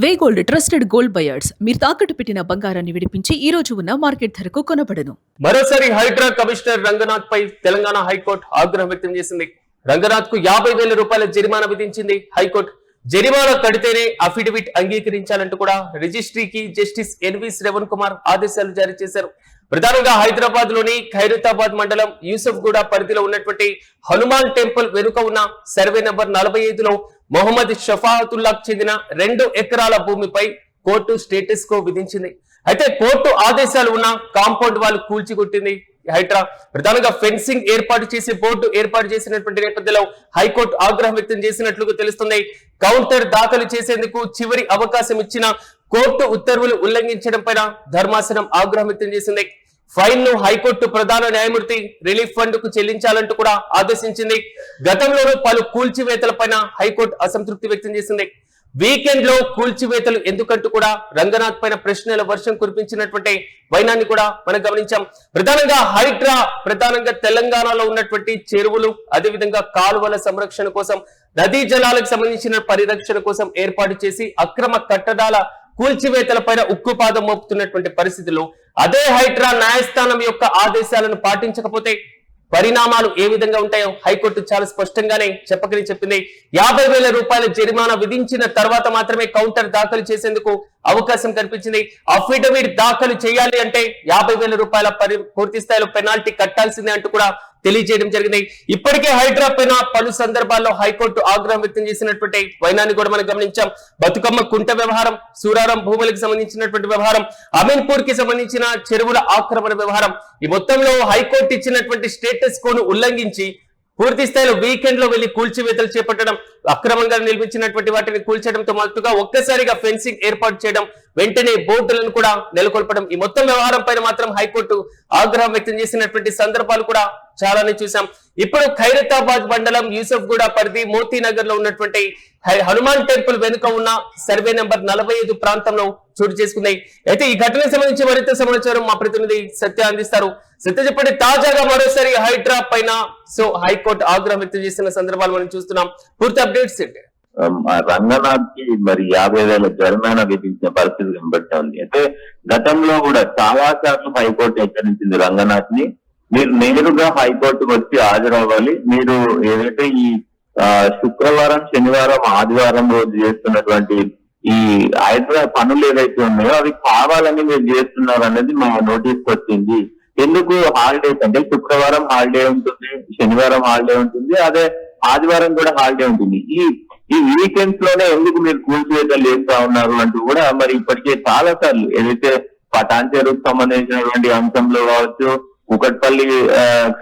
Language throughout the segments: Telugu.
వే గోల్డ్ ట్రస్టెడ్ గోల్డ్ బయర్స్ మీరు తాకట్టు పెట్టిన బంగారాన్ని విడిపించి ఈ రోజు ఉన్న మార్కెట్ ధరకు కొనబడను. మరోసారి హైడ్రా కమిషనర్ రంగనాథ్ పై తెలంగాణ హైకోర్టు ఆగ్రహం వ్యక్తం చేసింది. రంగనాథ్ కు 50,000 రూపాయల జరిమానా విధించింది హైకోర్టు. జరిమానా కడితేనే అఫిడవిట్ అంగీకరించాలంటూ కూడా రిజిస్ట్రీకి జస్టిస్ ఎన్వి శ్రవణ్ కుమార్ ఆదేశాలు జారీ చేశారు. ప్రధానంగా హైదరాబాద్ లోని ఖైరతాబాద్ మండలం యూసఫ్గూడ పరిధిలో ఉన్నటువంటి హనుమాన్ టెంపుల్ వెనుక ఉన్న సర్వే నంబర్ 45లో మొహమ్మద్ షఫాతుల్లాకు చెందిన 2 ఎకరాల భూమిపై కోర్టు స్టేటస్ కో విధించింది. అయితే కోర్టు ఆదేశాలు ఉన్న కాంపౌండ్ వాళ్ళు కూల్చికొట్టింది హైడ్రా. ప్రధానంగా ఫెన్సింగ్ ఏర్పాటు చేసి బోర్డు ఏర్పాటు చేసినటువంటి నేపథ్యంలో హైకోర్టు ఆగ్రహం వ్యక్తం చేసినట్లుగా తెలుస్తుంది. కౌంటర్ దాఖలు చేసేందుకు చివరి అవకాశం ఇచ్చిన కోర్టు ఉత్తర్వులు ఉల్లంఘించడం పైన ధర్మాసనం ఆగ్రహం వ్యక్తం చేసింది. ఫైన్ ను హైకోర్టు ప్రధాన న్యాయమూర్తి రిలీఫ్ ఫండ్ కు చెల్లించాలంటూ కూడా ఆదేశించింది. గతంలోనూ పలు కూల్చివేతలపైన హైకోర్టు అసంతృప్తి వ్యక్తం చేసింది. వీకెండ్ లో కూల్చివేతలు ఎందుకంటూ కూడా రంగనాథ్ పైన ప్రశ్నల వర్షం కురిపించినటువంటి వైనాన్ని కూడా మనం గమనించాం. ప్రధానంగా హైడ్రా తెలంగాణలో ఉన్నటువంటి చెరువులు, అదేవిధంగా కాలువల సంరక్షణ కోసం, నదీ జలాలకు సంబంధించిన పరిరక్షణ కోసం ఏర్పాటు చేసి అక్రమ కట్టడాల కూల్చివేతల పైన ఉక్కుపాదం మోపుతున్నటువంటి పరిస్థితుల్లో అదే హైడ్రా న్యాయస్థానం యొక్క ఆదేశాలను పాటించకపోతే పరిణామాలు ఏ విధంగా ఉంటాయో హైకోర్టు చాలా స్పష్టంగానే చెప్పింది. 50,000 రూపాయల జరిమానా విధించిన తర్వాత మాత్రమే కౌంటర్ దాఖలు చేసేందుకు అవకాశం కల్పించింది. అఫిడవిట్ దాఖలు చేయాలి అంటే 50,000 రూపాయల పూర్తి స్థాయిలో పెనాల్టీ కట్టాల్సిందే అంటూ కూడా తెలియజేయడం జరిగింది. ఇప్పటికే హైడ్రా పైన పలు సందర్భాల్లో హైకోర్టు ఆగ్రహం వ్యక్తం చేసినటువంటి వైనాన్ని కూడా మనం గమనించాం. బతుకమ్మ కుంట వ్యవహారం, సూరారం భూములకు సంబంధించినటువంటి వ్యవహారం, అమీన్పూర్ కి సంబంధించిన చెరువుల ఆక్రమణ వ్యవహారం, ఈ మొత్తంలో హైకోర్టు ఇచ్చినటువంటి స్టేటస్ కోను ఉల్లంఘించి పూర్తి స్థాయిలో వీకెండ్ లో వెళ్లి కూల్చివేతలు చేపట్టడం, అక్రమంగా నిర్మించినటువంటి వాటిని కూల్చడంతో మొదటగా ఒక్కసారిగా ఫెన్సింగ్ ఏర్పాటు చేయడం, వెంటనే బోర్డులను కూడా నెలకొల్పడం, ఈ మొత్తం వ్యవహారం పైన మాత్రం హైకోర్టు ఆగ్రహం వ్యక్తం చేసినటువంటి సందర్భాలు కూడా చాలానే చూసాం. ఇప్పుడు ఖైరతాబాద్ మండలం యూసఫ్గూడ పరిధి మోతీనగర్ లో ఉన్నటువంటి హనుమాన్ టెంపుల్ వెనుక ఉన్న సర్వే నెంబర్ 45 ప్రాంతంలో చోటు చేసుకున్నాయి. అయితే ఈ ఘటనకు సంబంధించి మరింత సమాచారం మా ప్రతినిధి సత్య అందిస్తారు. సత్య చెప్పండి, తాజాగా మరోసారి హైడ్రా పైన హైకోర్టు ఆగ్రహం వ్యక్తం చేసిన సందర్భాలు మనం చూస్తున్నాం. పూర్తి అప్డేట్స్ ఏంటి? రంగనాథ్ కి మరి 50,000 జరిమానా విధించిన పరిస్థితి కనబడుతోంది. అయితే గతంలో కూడా చాలా సార్లు హైకోర్టు హెచ్చరించింది రంగనాథ్ ని, మీరు నేరుగా హైకోర్టుకు వచ్చి హాజరవ్వాలి, మీరు ఏదైతే ఈ శుక్రవారం, శనివారం, ఆదివారం రోజు చేస్తున్నటువంటి ఈ హైదరాబాద్ పనులు ఏదైతే ఉన్నాయో అవి కావాలని మీరు చేస్తున్నారు అనేది మా నోటీస్కి వచ్చింది. ఎందుకు హాలిడేస్ అంటే శుక్రవారం హాలిడే ఉంటుంది, శనివారం హాలిడే ఉంటుంది, అదే ఆదివారం కూడా హాలిడే ఉంటుంది. ఈ వీకెండ్స్ లోనే ఎందుకు మీరు కూల్చివేతలు చేస్తా ఉన్నారు అంటూ కూడా మరి ఇప్పటికే చాలా సార్లు ఏదైతే పటాన్ చెరువుకు సంబంధించినటువంటి అంశంలో కావచ్చు, కుకట్పల్లి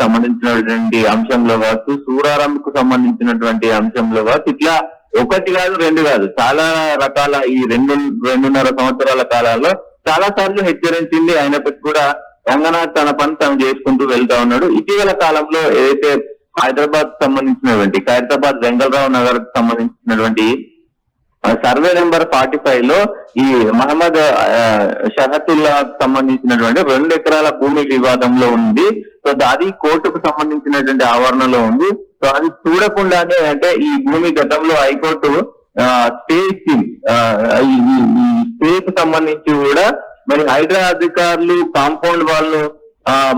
సంబంధించినటువంటి అంశంలో కావచ్చు, సూరారంకు సంబంధించినటువంటి అంశంలో కావచ్చు, ఇట్లా ఒకటి కాదు, 2 కాదు, చాలా రకాల ఈ 2.5 సంవత్సరాల కాలాల్లో చాలా సార్లు హెచ్చరించింది. అయినప్పటికీ కూడా రంగనాథ్ తన పని తాను చేసుకుంటూ వెళ్తా ఉన్నాడు. ఇటీవల కాలంలో ఏదైతే హైదరాబాద్ సంబంధించినటువంటి ఖైరతాబాద్ వెంగళరావు నగర్ సంబంధించినటువంటి సర్వే నెంబర్ 45 లో ఈ మహమ్మద్ షహతుల్లా సంబంధించినటువంటి 2 ఎకరాల భూమి వివాదంలో ఉంది. సో అది కోర్టుకు సంబంధించినటువంటి ఆవరణలో ఉంది. సో అది చూడకుండానే అంటే ఈ భూమి గతంలో హైకోర్టు స్టే ఇచ్చింది. ఈ స్టేకి సంబంధించి కూడా మరి హైడ్రా అధికారులు కాంపౌండ్ వాళ్ళు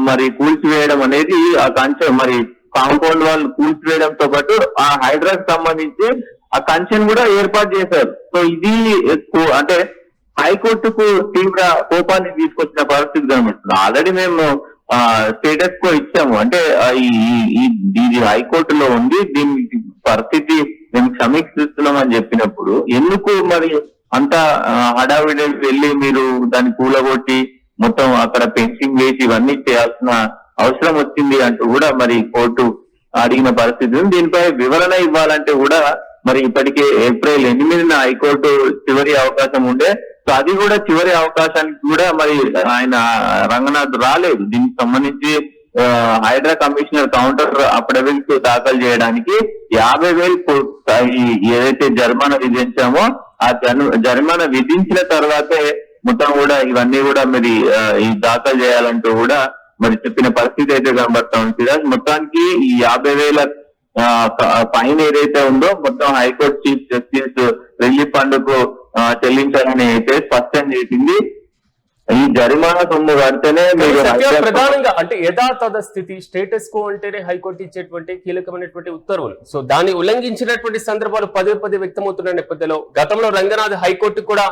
మరి కూల్చివేయడం అనేది ఆ కంచె మరి కాంపౌండ్ వాళ్ళు కూల్చివేయడంతో పాటు ఆ హైడ్రాకి సంబంధించి ఆ కంచెను కూడా ఏర్పాటు చేశారు. సో ఇది అంటే హైకోర్టుకు తీవ్ర కోపాన్ని తీసుకొచ్చిన పరిస్థితి కనబడుతుంది. ఆల్రెడీ మేము స్టేటస్ కో ఇచ్చాము, అంటే ఇది హైకోర్టులో ఉంది, దీని పరిస్థితి మేము సమీక్షిస్తున్నామని చెప్పినప్పుడు ఎందుకు మరి అంతా హడావిడి వెళ్ళి మీరు దాన్ని కూలగొట్టి మొత్తం అక్కడ ఫెన్సింగ్ వేసి ఇవన్నీ చేయాల్సిన అవసరం వచ్చింది అంటూ కూడా మరి కోర్టు అడిగిన పరిస్థితి. దీనిపై వివరణ ఇవ్వాలంటే కూడా మరి ఇప్పటికే ఏప్రిల్ 8న హైకోర్టు చివరి అవకాశం ఉండే. సో అది కూడా చివరి అవకాశానికి కూడా మరి ఆయన రంగనాథ్ రాలేదు. దీనికి సంబంధించి హైడ్రా కమిషనర్ కౌంటర్ అఫిడవిట్ దాఖలు చేయడానికి 50,000 ఏదైతే జరిమానా విధించామో ఆ జరిమానా విధించిన తర్వాతే మొత్తం కూడా ఇవన్నీ కూడా మరి ఈ దాఖలు చేయాలంటూ కూడా మరి చెప్పిన పరిస్థితి అయితే కనబడతా ఉంది. మొత్తానికి ఈ 50,000 ఫైన్ ఏదైతే ఉందో మొత్తం high court chief justice relief fund కు చెల్లించాలని అయితే స్పష్టం చేసింది. ఈ జరిమానా సొమ్ము కడితేనే మీరు ప్రధానంగా అంటే యథాతథ స్థితి స్టేటస్ కో అంటేనే హైకోర్టు ఇచ్చేటువంటి కీలకమైనటువంటి ఉత్తర్వులు. సో దాన్ని ఉల్లంఘించినటువంటి సందర్భాలు పదే పదే వ్యక్తమవుతున్న నేపథ్యంలో గతంలో రంగనాథ్ హైకోర్టు కూడా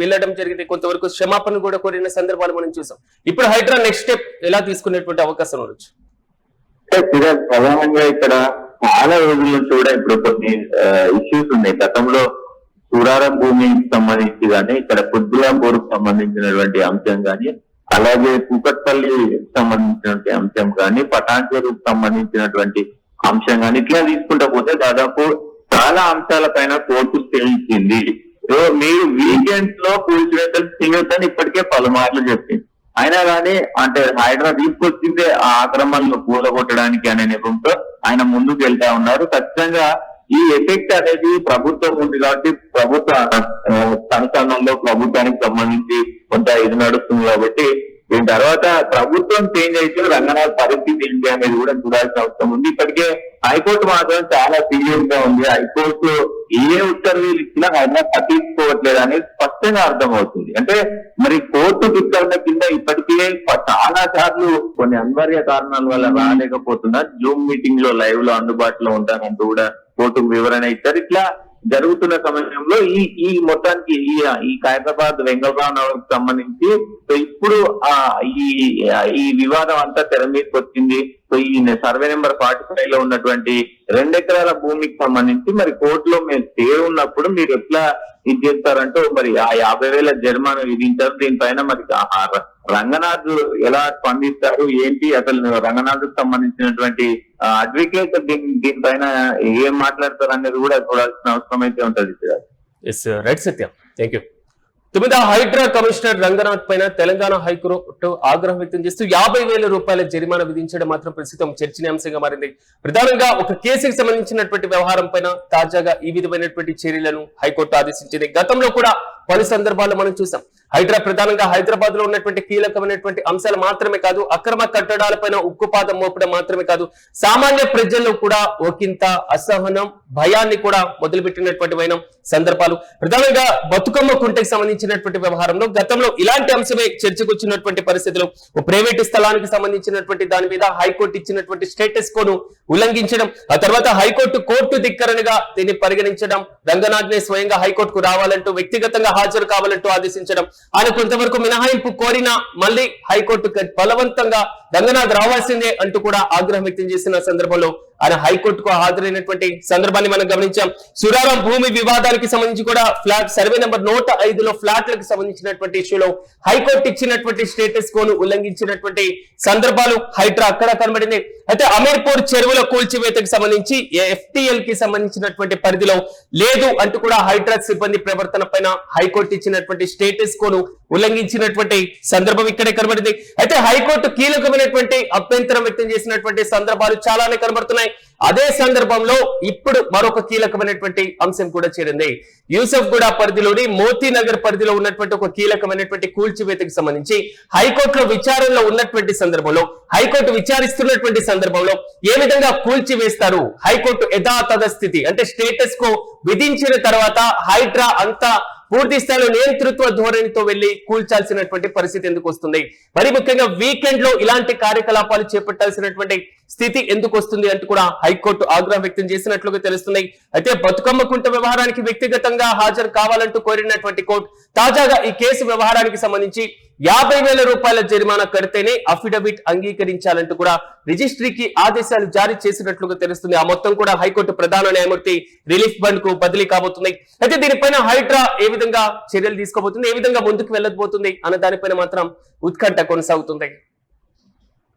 వెళ్ళడం జరిగింది, కొంతవరకు క్షమాపణ కూడా కోరిన సందర్భాలు మనం చూసాం. ఇప్పుడు హైడ్రా నెక్స్ట్ స్టెప్ ఎలా తీసుకునేటువంటి అవకాశం ఉండొచ్చు? ప్రధానంగా ఇక్కడ చాలా రోజుల నుంచి కూడా ఇప్పుడు కొన్ని ఇష్యూస్ ఉన్నాయి. గతంలో సూరారం భూమికి సంబంధించి కానీ, ఇక్కడ పొద్దులాపూర్ సంబంధించినటువంటి అంశం కానీ, అలాగే కూకట్పల్లి సంబంధించినటువంటి అంశం కానీ, పటాన్చెరుకు సంబంధించినటువంటి అంశం కానీ, ఇట్లా తీసుకుంటా పోతే దాదాపు చాలా అంశాల పైన కోర్టు స్టే ఇచ్చింది. మీరు వీకెండ్స్ లో కూల్చివేతలు చేయొద్దని ఇప్పటికే పలుమార్లు చెప్పింది. అయినా కానీ అంటే హైడ్రా తీసుకొచ్చిందే ఆ ఆక్రమణలు కూలగొట్టడానికి అనే నెపంతో ఆయన ముందుకు వెళ్తా ఉన్నారు. ఖచ్చితంగా ఈ ఎఫెక్ట్ అనేది ప్రభుత్వం ఉంది కాబట్టి ప్రభుత్వ సంస్థానంలో ప్రభుత్వానికి సంబంధించి కొంత ఇది నడుస్తుంది కాబట్టి దీని తర్వాత ప్రభుత్వం చేంజ్ అయితే రంగనాథ్ పరిస్థితి ఏంటి అనేది కూడా చూడాల్సిన అవసరం ఉంది. ఇప్పటికే హైకోర్టు మాత్రం చాలా సీరియస్ గా ఉంది. హైకోర్టు ఏ ఉత్తర్వులు ఇచ్చినా హైదరాబాద్ పట్టించుకోవట్లేదు అనేది స్పష్టంగా అర్థమవుతుంది. అంటే మరి కోర్టు ఉత్తర్వుల కింద ఇప్పటికే చాలా సార్లు కొన్ని అనివార్య కారణాల వల్ల రాలేకపోతున్నారు. జూమ్ మీటింగ్ లో లైవ్ లో అందుబాటులో ఉంటానంటూ కూడా కోర్టుకు వివరణ ఇచ్చారు. ఇట్లా జరుగుతున్న సమయంలో ఈ మొత్తానికి ఈ ఖైరతాబాద్ వెంగళరావు నగర్కు సంబంధించి ఇప్పుడు ఈ వివాదం అంతా తెర మీదకి వచ్చింది. సో ఈ సర్వే నెంబర్ 45 లో ఉన్నటువంటి 2 ఎకరాల భూమికి సంబంధించి మరి కోర్టులో మేము స్టే ఉన్నప్పుడు మీరు ఎట్లా ఇది చేస్తారంటూ మరి ఆ 50,000 జరిమానా విధించారు. దీనిపైన మరి రంగనాథ్ ఎలా స్పందిస్తారు ఏంటి, అసలు రంగనాథ్ సంబంధించినటువంటి అడ్వకేట్ దీనిపైన ఏం మాట్లాడతారు అనేది కూడా చూడాల్సిన అవసరం అయితే ఉంటది. Right Satyam, thank you. 9వ హైడ్రా కమిషనర్ రంగనాథ్ పైన తెలంగాణ హైకోర్టు ఆగ్రహం వ్యక్తం చేస్తూ 50,000 రూపాయల జరిమానా విధించడం మాత్రం ప్రస్తుతం చర్చనీయాంశంగా మారింది. ప్రధానంగా ఒక కేసుకు సంబంధించినటువంటి వ్యవహారం పైన తాజాగా ఈ విధమైనటువంటి చర్యలను హైకోర్టు ఆదేశించింది. గతంలో కూడా పలు సందర్భాల్లో మనం చూసాం. హైడ్రా ప్రధానంగా హైదరాబాద్ లో ఉన్నటువంటి కీలకమైనటువంటి అంశాలు మాత్రమే కాదు, అక్రమ కట్టడాలపైన ఉక్కుపాదం మోపడం మాత్రమే కాదు, సామాన్య ప్రజల్లో కూడా ఒకంత అసహనం భయాన్ని కూడా మొదలుపెట్టినటువంటి సందర్భాలు. ప్రధానంగా బతుకమ్మ కుంటకి సంబంధించినటువంటి వ్యవహారంలో గతంలో ఇలాంటి అంశమే చర్చకు వచ్చినటువంటి పరిస్థితులు, ప్రైవేటు స్థలానికి సంబంధించినటువంటి దాని మీద హైకోర్టు ఇచ్చినటువంటి స్టేటస్ కోను ఉల్లంఘించడం, ఆ తర్వాత కోర్టు ధిక్కరణగా దీన్ని పరిగణించడం, రంగనాథ్ నే స్వయంగా హైకోర్టుకు రావాలంటూ వ్యక్తిగతంగా హాజరు కావాలంటూ ఆదేశించడం, ఆయన కొంతవరకు మినహాయింపు కోరినా మళ్ళీ హైకోర్టు బలవంతంగా రంగనాథ్ రావాల్సిందే అంటూ కూడా ఆగ్రహం వ్యక్తం చేసిన సందర్భంలో ఆయన హైకోర్టుకు హాజరైనటువంటి సందర్భాన్ని మనం గమనించాం. సురారం భూమి వివాదానికి సంబంధించి కూడా ఫ్లాట్ సర్వే నెంబర్ 105లో ఫ్లాట్లకు సంబంధించినటువంటి ఇష్యూలో హైకోర్టు ఇచ్చినటువంటి స్టేటస్ కోను ఉల్లంఘించినటువంటి సందర్భాలు హైడ్రా అక్కడ కనబడింది. అయితే అమీర్పూర్ చెరువుల కూల్చివేతకు సంబంధించి FTL కి సంబంధించినటువంటి పరిధిలో లేదు అంటూ కూడా హైడ్రా సిబ్బంది ప్రవర్తన పైన హైకోర్టు ఇచ్చినటువంటి స్టేటస్ కోను ఉల్లంఘించినటువంటి సందర్భం ఇక్కడే కనబడింది. అయితే హైకోర్టు కీలకమైనటువంటి అభ్యంతరం వ్యక్తం చేసినటువంటి సందర్భాలు చాలానే కనబడుతున్నాయి. అదే సందర్భంలో ఇప్పుడు మరొక కీలకమైనటువంటి అంశం కూడా చేరింది. యూసఫ్ గూడ పరిధిలోని మోతీనగర్ పరిధిలో ఉన్నటువంటి ఒక కీలకమైనటువంటి కూల్చివేతకు సంబంధించి హైకోర్టులో విచారణలో ఉన్నటువంటి సందర్భంలో, హైకోర్టు విచారిస్తున్నటువంటి సందర్భంలో ఏ విధంగా కూల్చివేస్తారు, హైకోర్టు యథాతథ స్థితి అంటే స్టేటస్ కో విధించిన తర్వాత హైడ్రా అంతా పూర్తి స్థాయిలో నియంతృత్వ ధోరణితో వెళ్లి కూల్చాల్సినటువంటి పరిస్థితి ఎందుకు వస్తుంది, మరి ముఖ్యంగా వీకెండ్ లో ఇలాంటి కార్యకలాపాలు చేపట్టాల్సినటువంటి స్థితి ఎందుకు వస్తుంది అంటూ కూడా హైకోర్టు ఆగ్రహం వ్యక్తం చేసినట్లుగా తెలుస్తుంది. అయితే బతుకమ్మ కుంట వ్యవహారానికి వ్యక్తిగతంగా హాజరు కావాలంటూ కోరినటువంటి కోర్టు తాజాగా ఈ కేసు వ్యవహారానికి సంబంధించి 50,000 రూపాయల జరిమానా కడితేనే అఫిడవిట్ అంగీకరించాలంటూ కూడా రిజిస్ట్రీకి ఆదేశాలు జారీ చేసినట్లుగా తెలుస్తుంది. ఆ మొత్తం కూడా హైకోర్టు ప్రధాన న్యాయమూర్తి రిలీఫ్ ఫండ్ కు బదిలీ కాబోతుంది. అయితే దీనిపైన హైడ్రా ఏ విధంగా చర్యలు తీసుకోబోతుంది, ఏ విధంగా ముందుకు వెళ్ళబోతుంది అన్న దానిపైన మాత్రం ఉత్కంఠ కొనసాగుతుంది.